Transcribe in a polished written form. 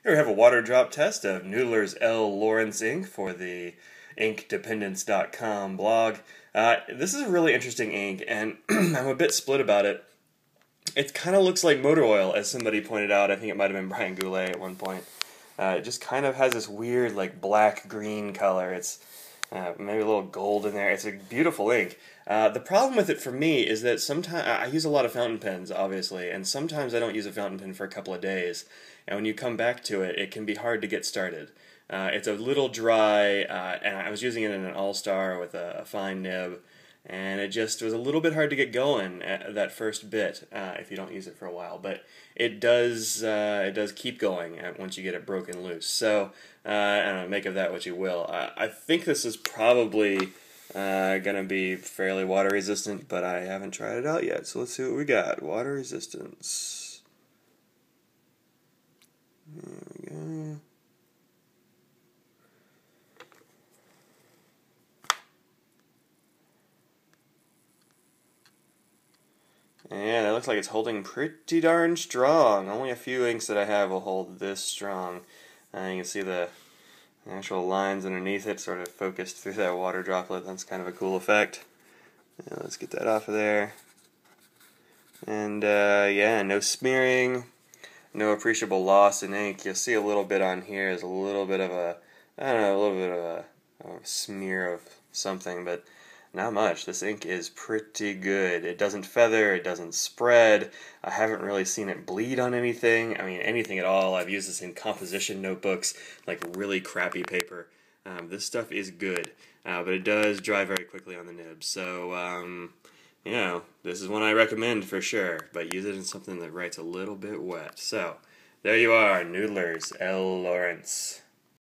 Here we have a water drop test of Noodler's L. Lawrence ink for the inkdependence.com blog. This is a really interesting ink, and I'm a bit split about it. It kind of looks like motor oil, as somebody pointed out. I think it might have been Brian Goulet at one point. It just kind of has this weird, like, black-green color. It's maybe a little gold in there. It's a beautiful ink. The problem with it for me is that sometimes I use a lot of fountain pens, obviously, and sometimes I don't use a fountain pen for a couple of days. And when you come back to it, it can be hard to get started. It's a little dry, and I was using it in an All-Star with a fine nib, and it just was a little bit hard to get going at that first bit if you don't use it for a while. But it does keep going once you get it broken loose. So I don't know, make of that what you will. I think this is probably gonna be fairly water resistant, but I haven't tried it out yet. So let's see what we got. Water resistance. There we go. And it looks like it's holding pretty darn strong. Only a few inks that I have will hold this strong. You can see the actual lines underneath it sort of focused through that water droplet. That's kind of a cool effect. Yeah, let's get that off of there. And yeah, no smearing, no appreciable loss in ink. You'll see a little bit on here is a little bit of a, I don't know, a little bit of a smear of something, but not much. This ink is pretty good. It doesn't feather, it doesn't spread. I haven't really seen it bleed on anything. I mean, anything at all. I've used this in composition notebooks, like really crappy paper. This stuff is good, but it does dry very quickly on the nib. So, you know, this is one I recommend for sure, but use it in something that writes a little bit wet. So, there you are, Noodler's L. Lawrence.